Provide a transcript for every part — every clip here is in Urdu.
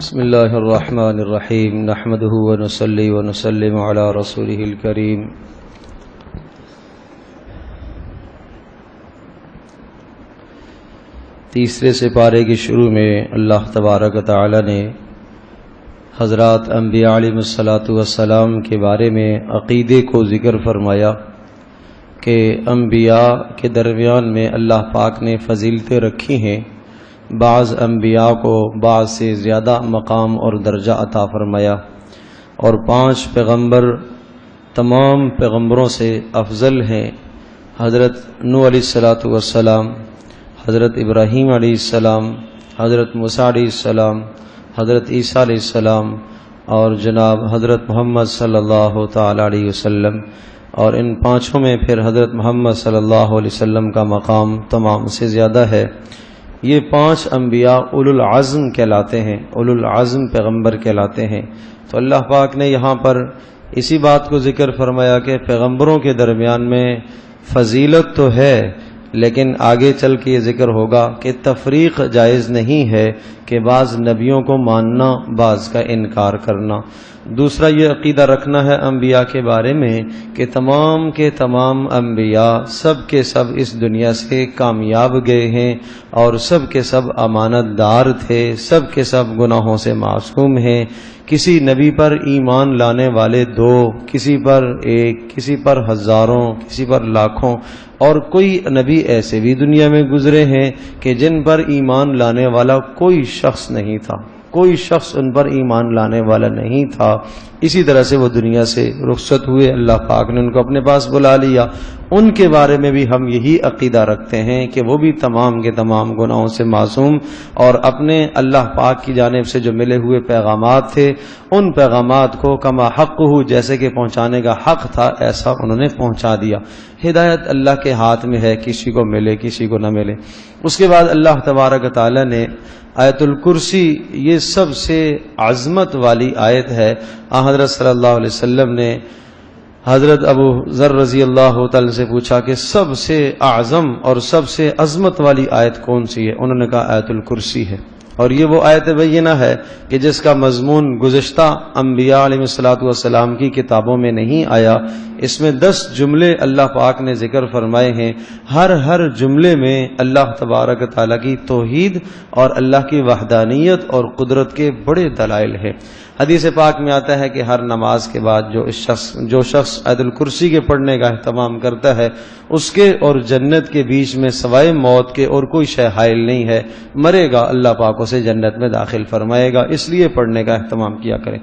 بسم اللہ الرحمن الرحیم نحمده ونصلی ونسلم علی رسوله الکریم تیسرے سپارے کی شروع میں اللہ تبارک و تعالی نے حضرات انبیاء علیہ السلام کے بارے میں عقیدے کو ذکر فرمایا کہ انبیاء کے درمیان میں اللہ پاک نے فضیلتیں رکھی ہیں، بعض انبیاء کو بعض سے زیادہ مقام اور درجہ عطا فرمایا، اور 5 پیغمبر تمام پیغمبروں سے افضل ہیں۔ حضرت نوح علیہ السلام، حضرت ابراہیم علیہ السلام، حضرت موسیٰ علیہ السلام، حضرت عیسیٰ علیہ السلام اور جناب حضرت محمد صلی اللہ تعالی علیہ وسلم، اور ان 5 میں پھر حضرت محمد صلی اللہ علیہ وسلم کا مقام تمام سے زیادہ ہے۔ یہ 5 انبیاء اولو العزم کہلاتے ہیں، اولو العزم پیغمبر کہلاتے ہیں۔ تو اللہ پاک نے یہاں پر اسی بات کو ذکر فرمایا کہ پیغمبروں کے درمیان میں فضیلت تو ہے، لیکن آگے چل کے یہ ذکر ہوگا کہ تفریق جائز نہیں ہے کہ بعض نبیوں کو ماننا، بعض کا انکار کرنا۔ دوسرا یہ عقیدہ رکھنا ہے انبیاء کے بارے میں کہ تمام کے تمام انبیاء سب کے سب اس دنیا سے کامیاب گئے ہیں، اور سب کے سب امانت دار تھے، سب کے سب گناہوں سے معصوم ہیں۔ کسی نبی پر ایمان لانے والے 2، کسی پر 1، کسی پر ہزاروں، کسی پر لاکھوں، اور کوئی نبی ایسے بھی دنیا میں گزرے ہیں کہ جن پر ایمان لانے والا کوئی شخص نہیں تھا، کوئی شخص ان پر ایمان لانے والا نہیں تھا۔ اسی طرح سے وہ دنیا سے رخصت ہوئے، اللہ پاک نے ان کو اپنے پاس بلا لیا۔ ان کے بارے میں بھی ہم یہی عقیدہ رکھتے ہیں کہ وہ بھی تمام کے تمام گناہوں سے معصوم، اور اپنے اللہ پاک کی جانب سے جو ملے ہوئے پیغامات تھے ان پیغامات کو کما حق ہو، جیسے کہ پہنچانے کا حق تھا ایسا انہوں نے پہنچا دیا۔ ہدایت اللہ کے ہاتھ میں ہے، کسی کو ملے کسی کو نہ ملے۔ اس کے بعد اللہ تبارک و تعالی نے آیت الکرسی، یہ سب سے عظمت والی آیت ہے۔ حضرت صلی اللہ علیہ وسلم نے حضرت ابو ذر رضی اللہ تعالی سے پوچھا کہ سب سے اعظم اور سب سے عظمت والی آیت کون سی ہے؟ انہوں نے کہا آیت الکرسی ہے، اور یہ وہ آیت بینہ ہے کہ جس کا مضمون گزشتہ انبیاء علیہ السلام کی کتابوں میں نہیں آیا۔ اس میں 10 جملے اللہ پاک نے ذکر فرمائے ہیں، ہر جملے میں اللہ تبارک تعالیٰ کی توحید اور اللہ کی وحدانیت اور قدرت کے بڑے دلائل ہیں۔ حدیث پاک میں آتا ہے کہ ہر نماز کے بعد جو شخص آیت الکرسی کے پڑھنے کا اہتمام کرتا ہے، اس کے اور جنت کے بیچ میں سوائے موت کے اور کوئی شے حائل نہیں ہے۔ مرے گا اللہ پاک اسے جنت میں داخل فرمائے گا، اس لیے پڑھنے کا اہتمام کیا کریں۔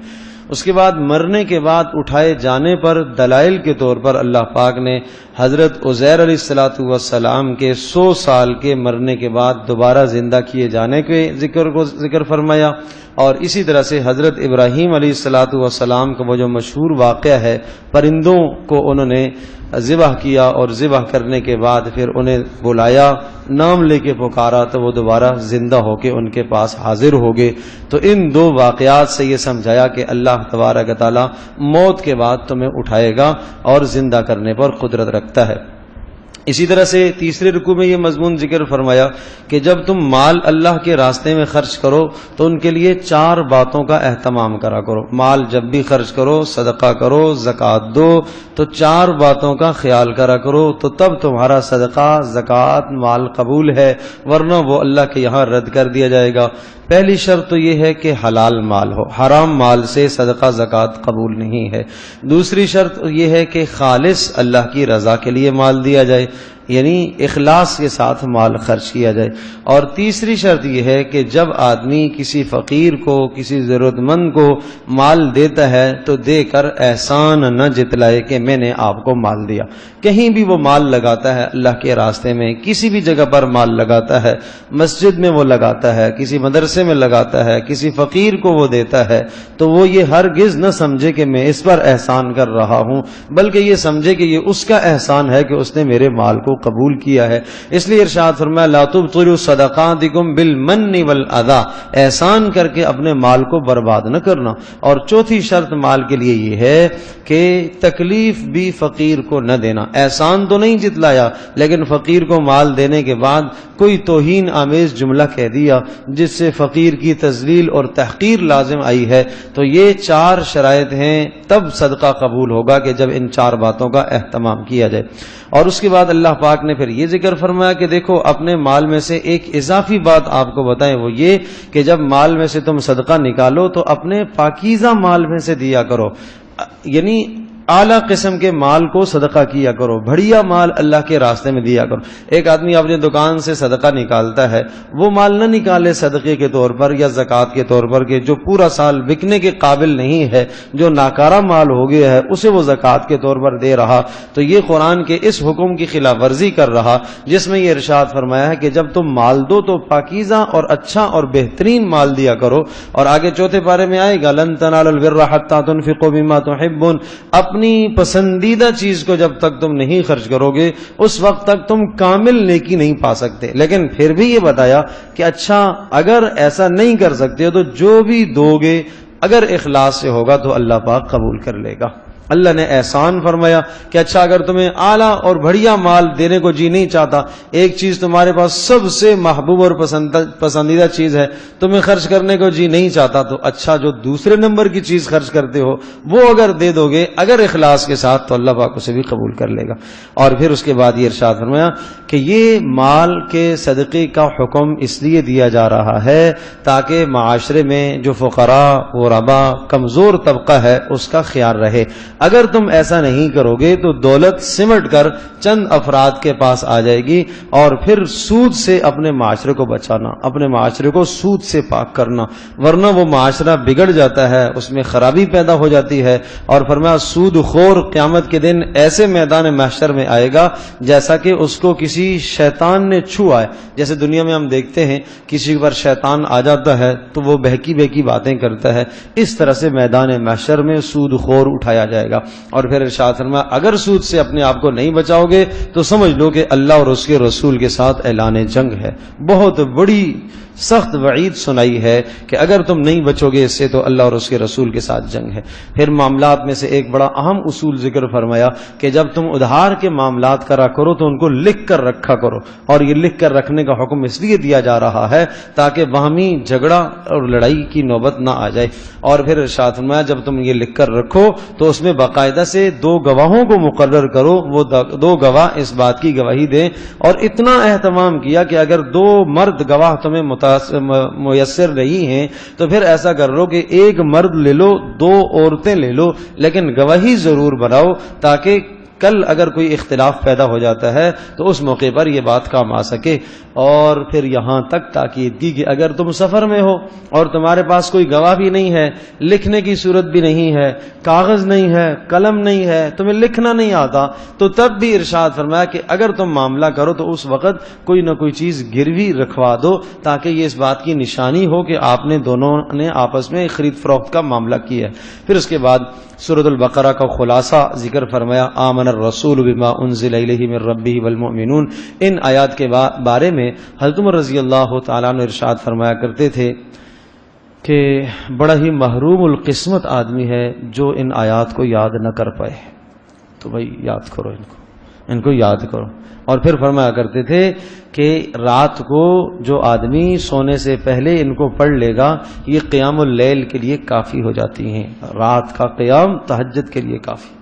اس کے بعد مرنے کے بعد اٹھائے جانے پر دلائل کے طور پر اللہ پاک نے حضرت عزیر علیہ السلام کے 100 سال کے مرنے کے بعد دوبارہ زندہ کیے جانے کے ذکر فرمایا، اور اسی طرح سے حضرت ابراہیم علیہ السلام کا وہ جو مشہور واقعہ ہے، پرندوں کو انہوں نے ذبح کیا اور ذبح کرنے کے بعد پھر انہیں بلایا، نام لے کے پکارا تو وہ دوبارہ زندہ ہو کے ان کے پاس حاضر ہو گئے۔ تو ان 2 واقعات سے یہ سمجھایا کہ اللہ تبارک و تعالی موت کے بعد تمہیں اٹھائے گا اور زندہ کرنے پر قدرت رکھتا ہے۔ اسی طرح سے تیسرے رکوع میں یہ مضمون ذکر فرمایا کہ جب تم مال اللہ کے راستے میں خرچ کرو تو ان کے لیے 4 باتوں کا اہتمام کرا کرو۔ مال جب بھی خرچ کرو، صدقہ کرو، زکوٰۃ دو، تو 4 باتوں کا خیال کرا کرو، تو تب تمہارا صدقہ، زکوٰۃ، مال قبول ہے، ورنہ وہ اللہ کے یہاں رد کر دیا جائے گا۔ پہلی شرط تو یہ ہے کہ حلال مال ہو، حرام مال سے صدقہ زکوٰۃ قبول نہیں ہے۔ دوسری شرط یہ ہے کہ خالص اللہ کی رضا کے لیے مال دیا جائے، یعنی اخلاص کے ساتھ مال خرچ کیا جائے۔ اور تیسری شرط یہ ہے کہ جب آدمی کسی فقیر کو، کسی ضرورت مند کو مال دیتا ہے تو دے کر احسان نہ جتلائے کہ میں نے آپ کو مال دیا۔ کہیں بھی وہ مال لگاتا ہے اللہ کے راستے میں، کسی بھی جگہ پر مال لگاتا ہے، مسجد میں وہ لگاتا ہے، کسی مدرسے میں لگاتا ہے، کسی فقیر کو وہ دیتا ہے، تو وہ یہ ہرگز نہ سمجھے کہ میں اس پر احسان کر رہا ہوں، بلکہ یہ سمجھے کہ یہ اس کا احسان ہے کہ اس نے میرے مال کو کو قبول کیا ہے. اس لیے ارشاد فرمایا لا تبطلوا صدقاتکم بالمن والاذى، احسان کر کے اپنے مال کو برباد نہ کرنا. اور چوتھی شرط مال کے لیے یہ ہے کہ تکلیف بھی فقیر کو نہ دینا. احسان تو نہیں جتلایا لیکن فقیر کو مال دینے کے بعد کوئی توہین آمیز جملہ کہہ دیا جس سے فقیر کی تذلیل اور تحقیر لازم آئی ہے. تو یہ 4 شرائط ہیں تب صدقہ قبول ہوگا کہ جب ان 4 باتوں کا اہتمام کیا جائے. اور اس کے بعد اللہ پاک نے پھر یہ ذکر فرمایا کہ دیکھو اپنے مال میں سے ایک اضافی بات آپ کو بتائیں، وہ یہ کہ جب مال میں سے تم صدقہ نکالو تو اپنے پاکیزہ مال میں سے دیا کرو، یعنی اعلیٰ قسم کے مال کو صدقہ کیا کرو، بڑھیا مال اللہ کے راستے میں دیا کرو. ایک آدمی اپنی دکان سے صدقہ نکالتا ہے، وہ مال نہ نکالے صدقے کے طور پر یا زکوٰۃ کے طور پر کہ جو پورا سال بکنے کے قابل نہیں ہے، جو ناکارہ مال ہو گیا ہے اسے وہ زکوٰۃ کے طور پر دے رہا. تو یہ قرآن کے اس حکم کی خلاف ورزی کر رہا جس میں یہ ارشاد فرمایا ہے کہ جب تم مال دو تو پاکیزہ اور اچھا اور بہترین مال دیا کرو. اور آگے چوتھے پارے میں آئے گا لن تنالوا البر حتى تنفقوا مما تحبون، اپنی پسندیدہ چیز کو جب تک تم نہیں خرچ کرو گے اس وقت تک تم کامل نیکی نہیں پا سکتے. لیکن پھر بھی یہ بتایا کہ اچھا اگر ایسا نہیں کر سکتے تو جو بھی دو گے اگر اخلاص سے ہوگا تو اللہ پاک قبول کر لے گا. اللہ نے احسان فرمایا کہ اچھا اگر تمہیں اعلیٰ اور بڑھیا مال دینے کو جی نہیں چاہتا، ایک چیز تمہارے پاس سب سے محبوب اور پسندیدہ چیز ہے تمہیں خرچ کرنے کو جی نہیں چاہتا، تو اچھا جو دوسرے نمبر کی چیز خرچ کرتے ہو وہ اگر دے دو گے اگر اخلاص کے ساتھ تو اللہ پاک اسے بھی قبول کر لے گا. اور پھر اس کے بعد یہ ارشاد فرمایا کہ یہ مال کے صدقے کا حکم اس لیے دیا جا رہا ہے تاکہ معاشرے میں جو فقراء غرباء کمزور طبقہ ہے اس کا خیال رہے. اگر تم ایسا نہیں کرو گے تو دولت سمٹ کر چند افراد کے پاس آ جائے گی اور پھر سود سے اپنے معاشرے کو بچانا، اپنے معاشرے کو سود سے پاک کرنا، ورنہ وہ معاشرہ بگڑ جاتا ہے، اس میں خرابی پیدا ہو جاتی ہے. اور فرمایا سود خور قیامت کے دن ایسے میدان محشر میں آئے گا جیسا کہ اس کو کسی شیطان نے چھوا ہے. جیسے دنیا میں ہم دیکھتے ہیں کسی پر شیطان آ جاتا ہے تو وہ بہکی بہکی باتیں کرتا ہے، اس طرح سے میدان محشر میں سود خور اٹھایا جائے گا. اور پھر ارشاد فرمایا اگر سود سے اپنے آپ کو نہیں بچاؤ گے تو سمجھ لو کہ اللہ اور اس کے رسول کے ساتھ اعلان جنگ ہے. بہت بڑی سخت وعید سنائی ہے کہ اگر تم نہیں بچو گے اس سے تو اللہ اور اس کے رسول کے ساتھ جنگ ہے. پھر معاملات میں سے ایک بڑا اہم اصول ذکر فرمایا کہ جب تم ادھار کے معاملات کرا کرو تو ان کو لکھ کر رکھا کرو. اور یہ لکھ کر رکھنے کا حکم اس لیے دیا جا رہا ہے تاکہ باہمی جھگڑا اور لڑائی کی نوبت نہ آ جائے. اور پھر ارشاد فرمایا جب تم یہ لکھ کر رکھو تو اس میں باقاعدہ سے 2 گواہوں کو مقرر کرو، وہ 2 گواہ اس بات کی گواہی دیں. اور اتنا اہتمام کیا کہ اگر 2 مرد گواہ تمہیں میسر نہیں ہیں تو پھر ایسا کر لو کہ 1 مرد لے لو 2 عورتیں لے لو، لیکن گواہی ضرور بناؤ تاکہ کل اگر کوئی اختلاف پیدا ہو جاتا ہے تو اس موقع پر یہ بات کام آ سکے. اور پھر یہاں تک تاکید کی کہ اگر تم سفر میں ہو اور تمہارے پاس کوئی گواہ بھی نہیں ہے، لکھنے کی صورت بھی نہیں ہے، کاغذ نہیں ہے، قلم نہیں ہے، تمہیں لکھنا نہیں آتا، تو تب بھی ارشاد فرمایا کہ اگر تم معاملہ کرو تو اس وقت کوئی نہ کوئی چیز گروی رکھوا دو تاکہ یہ اس بات کی نشانی ہو کہ آپ نے دونوں نے آپس میں خرید فروخت کا معاملہ کیا ہے. پھر اس کے بعد سورۃ البقرہ کا خلاصہ ذکر فرمایا آمن الرسول بما انزل الیہ من ربہ والمؤمنون. ان آیات کے بارے میں حضرت عمر رضی اللہ تعالیٰ عنہ ارشاد فرمایا کرتے تھے کہ بڑا ہی محروم القسمت آدمی ہے جو ان آیات کو یاد نہ کر پائے. تو بھائی یاد کرو ان کو یاد کرو. اور پھر فرمایا کرتے تھے کہ رات کو جو آدمی سونے سے پہلے ان کو پڑھ لے گا یہ قیام اللیل کے لیے کافی ہو جاتی ہیں. رات کا قیام تہجد کے لیے کافی.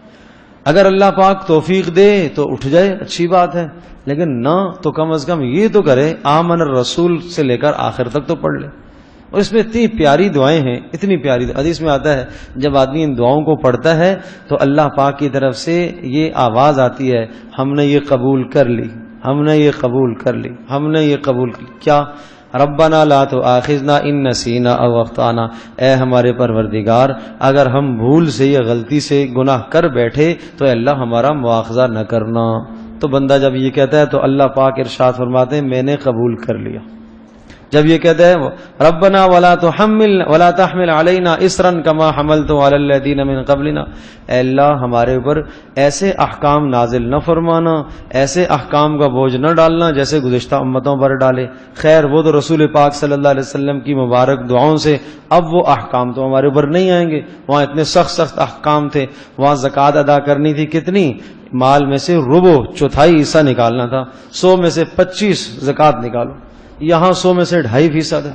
اگر اللہ پاک توفیق دے تو اٹھ جائے اچھی بات ہے، لیکن نہ تو کم از کم یہ تو کرے آمن الرسول سے لے کر آخر تک تو پڑھ لے. اور اس میں اتنی پیاری دعائیں ہیں، اتنی پیاری. حدیث میں آتا ہے جب آدمی ان دعاؤں کو پڑھتا ہے تو اللہ پاک کی طرف سے یہ آواز آتی ہے ہم نے یہ قبول کر لی، ہم نے یہ قبول کر لی، ہم نے یہ قبول کر لی. کیا؟ ربنا لا تؤاخذنا ان نسینا او اخطانا، اے ہمارے پروردگار اگر ہم بھول سے یا غلطی سے گناہ کر بیٹھے تو اللہ ہمارا مواخذہ نہ کرنا. تو بندہ جب یہ کہتا ہے تو اللہ پاک ارشاد فرماتے ہیں میں نے قبول کر لیا. جب یہ کہتے ہیں ربنا ولا تحمل علینا اسرا کما حملت علی الذین من قبلنا، اے اللہ ہمارے اوپر ایسے احکام نازل نہ فرمانا، ایسے احکام کا بوجھ نہ ڈالنا جیسے گزشتہ امتوں پر ڈالے۔ خیر وہ تو رسول پاک صلی اللہ علیہ وسلم کی مبارک دعاؤں سے اب وہ احکام تو ہمارے اوپر نہیں آئیں گے۔ وہاں اتنے سخت احکام تھے، وہاں زکوٰۃ ادا کرنی تھی، کتنی؟ مال میں سے ربع چوتھائی حصہ نکالنا تھا، 100 میں سے 25 زکوٰۃ نکالو، یہاں 100 میں سے 2.5% ہے،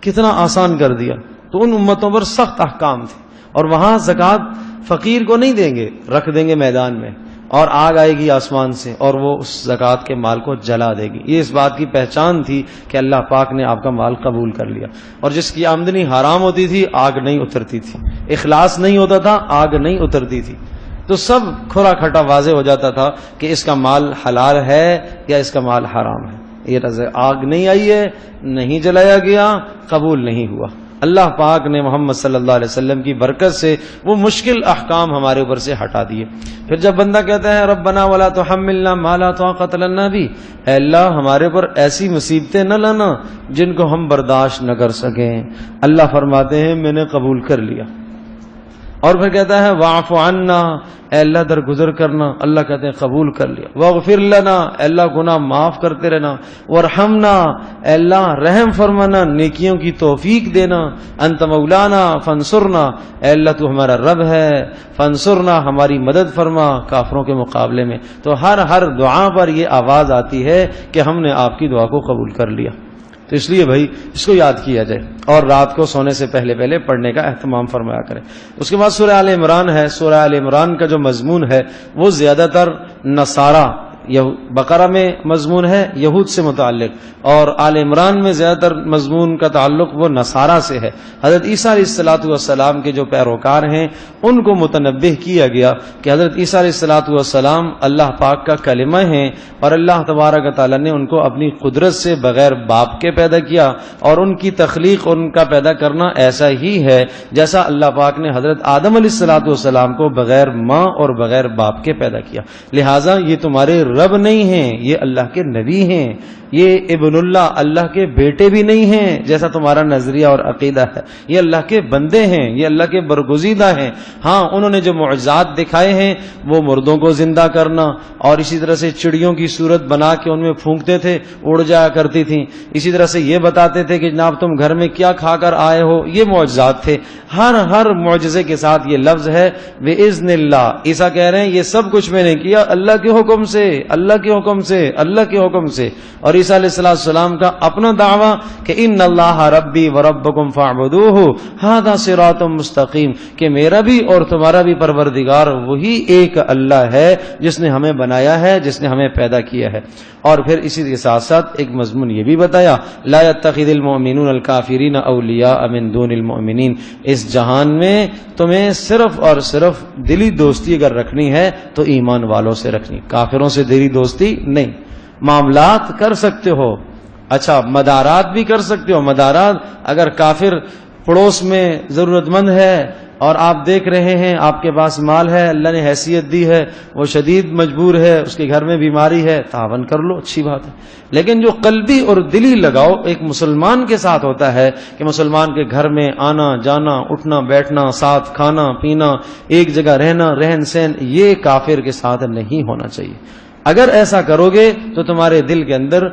کتنا آسان کر دیا۔ تو ان امتوں پر سخت احکام تھے، اور وہاں زکوٰۃ فقیر کو نہیں دیں گے، رکھ دیں گے میدان میں، اور آگ آئے گی آسمان سے اور وہ اس زکوٰۃ کے مال کو جلا دے گی۔ یہ اس بات کی پہچان تھی کہ اللہ پاک نے آپ کا مال قبول کر لیا۔ اور جس کی آمدنی حرام ہوتی تھی آگ نہیں اترتی تھی، اخلاص نہیں ہوتا تھا آگ نہیں اترتی تھی، تو سب کھرا کھٹا واضح ہو جاتا تھا کہ اس کا مال حلال ہے یا اس کا مال حرام ہے۔ یہ آگ نہیں آئی ہے، نہیں جلایا گیا، قبول نہیں ہوا۔ اللہ پاک نے محمد صلی اللہ علیہ وسلم کی برکت سے وہ مشکل احکام ہمارے اوپر سے ہٹا دیے۔ پھر جب بندہ کہتا ہے ربنا ولا تحملنا ما لا طاقت لنا بھی، اے اللہ ہمارے اوپر ایسی مصیبتیں نہ لانا جن کو ہم برداشت نہ کر سکیں، اللہ فرماتے ہیں میں نے قبول کر لیا۔ اور پھر کہتا ہے واعف عنا، اے اللہ درگزر کرنا، اللہ کہتے ہیں قبول کر لیا۔ واغفر لنا، اے اللہ گناہ معاف کرتے رہنا۔ وارحمنا، اے اللہ رحم فرمانا، نیکیوں کی توفیق دینا۔ انت مولانا فانصرنا، اے اللہ تو ہمارا رب ہے، فانصرنا ہماری مدد فرما کافروں کے مقابلے میں۔ تو ہر دعا پر یہ آواز آتی ہے کہ ہم نے آپ کی دعا کو قبول کر لیا۔ تو اس لیے بھائی اس کو یاد کیا جائے، اور رات کو سونے سے پہلے پڑھنے کا اہتمام فرمایا کریں۔ اس کے بعد سورہ آل عمران ہے۔ سورہ آل عمران کا جو مضمون ہے وہ زیادہ تر نصارہ، بقرہ میں مضمون ہے یہود سے متعلق، اور آل عمران میں زیادہ تر مضمون کا تعلق وہ نصارہ سے ہے۔ حضرت عیسیٰ علیہ الصلوۃ والسلام کے جو پیروکار ہیں ان کو متنبہ کیا گیا کہ حضرت عیسیٰ علیہ الصلوۃ والسلام اللہ پاک کا کلمہ ہیں، اور اللہ تبارک و تعالیٰ نے ان کو اپنی قدرت سے بغیر باپ کے پیدا کیا، اور ان کی تخلیق، ان کا پیدا کرنا ایسا ہی ہے جیسا اللہ پاک نے حضرت آدم علیہ الصلوۃ والسلام کو بغیر ماں اور بغیر باپ کے پیدا کیا۔ لہٰذا یہ تمہارے رب نہیں ہیں، یہ اللہ کے نبی ہیں، یہ ابن اللہ کے بیٹے بھی نہیں ہیں جیسا تمہارا نظریہ اور عقیدہ ہے، یہ اللہ کے بندے ہیں، یہ اللہ کے برگزیدہ ہیں۔ ہاں انہوں نے جو معجزات دکھائے ہیں وہ مردوں کو زندہ کرنا، اور اسی طرح سے چڑیوں کی صورت بنا کے ان میں پھونکتے تھے اڑ جایا کرتی تھیں، اسی طرح سے یہ بتاتے تھے کہ جناب تم گھر میں کیا کھا کر آئے ہو، یہ معجزات تھے۔ ہر معجزے کے ساتھ یہ لفظ ہے بِإِذْنِ اللہ۔ عیسیٰ کہہ رہے ہیں یہ سب کچھ میں نے کیا اللہ کے حکم سے، اللہ کے حکم سے، اللہ کے حکم سے۔ اور عیسیٰ علیہ السلام کا اپنا دعویٰ کہ ان اللہ ربی وربکم فاعبدوہ ھذا صراط مستقیم، کہ میرا بھی اور تمہارا بھی پروردگار وہی ایک اللہ ہے جس نے ہمیں بنایا ہے، جس نے ہمیں پیدا کیا ہے۔ اور پھر اسی کے ساتھ ساتھ ایک مضمون یہ بھی بتایا لا يتخذ المؤمنون الکافرین اولیاء من دون المؤمنین، اس جہان میں تمہیں صرف اور صرف دلی دوستی اگر رکھنی ہے تو ایمان والوں سے رکھنی، کافروں سے دلی دوستی نہیں۔ معاملات کر سکتے ہو، اچھا مدارات بھی کر سکتے ہو، مدارات اگر کافر پڑوس میں ضرورت مند ہے اور آپ دیکھ رہے ہیں آپ کے پاس مال ہے، اللہ نے حیثیت دی ہے، وہ شدید مجبور ہے، اس کے گھر میں بیماری ہے، تعاون کر لو، اچھی بات ہے۔ لیکن جو قلبی اور دلی لگاؤ ایک مسلمان کے ساتھ ہوتا ہے کہ مسلمان کے گھر میں آنا جانا، اٹھنا بیٹھنا، ساتھ کھانا پینا، ایک جگہ رہنا، رہن سہن، یہ کافر کے ساتھ نہیں ہونا چاہیے۔ اگر ایسا کرو گے تو تمہارے دل کے اندر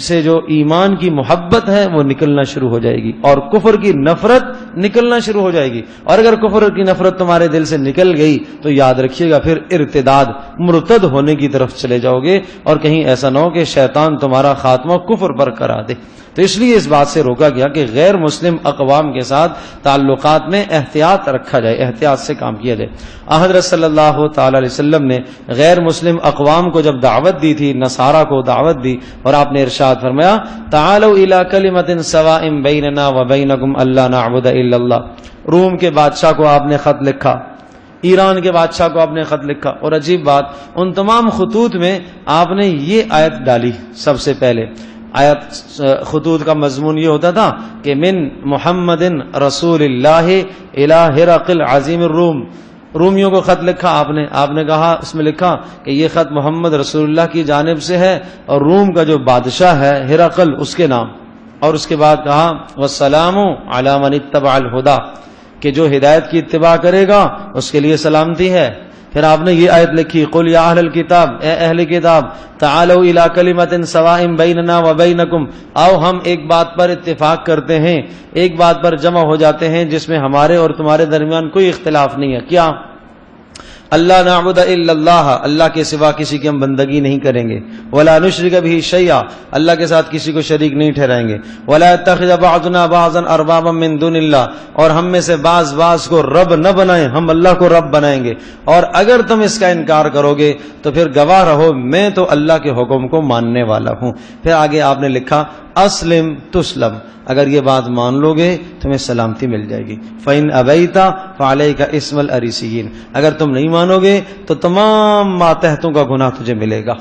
سے جو ایمان کی محبت ہے وہ نکلنا شروع ہو جائے گی، اور کفر کی نفرت نکلنا شروع ہو جائے گی۔ اور اگر کفر کی نفرت تمہارے دل سے نکل گئی تو یاد رکھیے گا پھر ارتداد، مرتد ہونے کی طرف چلے جاؤ گے، اور کہیں ایسا نہ ہو کہ شیطان تمہارا خاتمہ کفر پر کرا دے۔ تو اس لیے اس بات سے روکا گیا کہ غیر مسلم اقوام کے ساتھ تعلقات میں احتیاط رکھا جائے، احتیاط سے کام کیا جائے۔ حضرت صلی اللہ تعالی علیہ وسلم نے غیر مسلم اقوام کو جب دعوت دی تھی، نصارہ کو دعوت دی، اور آپ نے ارشاد فرمایا تعالوا الی کلمۃ سواء بیننا وبینکم الا نعبد الا اللہ۔ روم کے بادشاہ کو آپ نے خط لکھا، ایران کے بادشاہ کو آپ نے خط لکھا، اور عجیب بات ان تمام خطوط میں آپ نے یہ آیت ڈالی سب سے پہلے۔ آیت خطوط کا مضمون یہ ہوتا تھا کہ من محمد رسول اللہ الی ہرقل عظیم الروم، رومیوں کو خط لکھا آپ نے کہا، اس میں لکھا کہ یہ خط محمد رسول اللہ کی جانب سے ہے اور روم کا جو بادشاہ ہے ہرقل اس کے نام، اور اس کے بعد کہا والسلام علی من اتبع الہدی، کہ جو ہدایت کی اتباع کرے گا اس کے لیے سلامتی ہے۔ پھر آپ نے یہ آیت لکھی قل یا اہل الکتاب، اے اہل کتاب تعالوا الی کلمۃ سواء بیننا وبینکم، آؤ ہم ایک بات پر اتفاق کرتے ہیں، ایک بات پر جمع ہو جاتے ہیں جس میں ہمارے اور تمہارے درمیان کوئی اختلاف نہیں ہے۔ کیا؟ اللہ نعبد الا اللہ، اللہ کے سوا کسی کی ہم بندگی نہیں کریں گے، ولا نشرک بہ شیئا، اللہ کے ساتھ کسی کو شریک نہیں ٹھہرائیں گے، ولا یتخذ بعضنا بعضا اربابا من دون اللہ، اور ہم میں سے بعض کو رب نہ بنائیں، ہم اللہ کو رب بنائیں گے، اور اگر تم اس کا انکار کرو گے تو پھر گواہ رہو میں تو اللہ کے حکم کو ماننے والا ہوں۔ پھر آگے آپ نے لکھا اسلم تسلم، اگر یہ بات مان لو گے تمہیں سلامتی مل جائے گی، فَإِنْ أَبَيْتَ فَعَلَيْكَ اسْمَ الْأَرِسِيِّينَ، اگر تم نہیں مانو گے تو تمام ماتحتوں کا گناہ تجھے ملے گا۔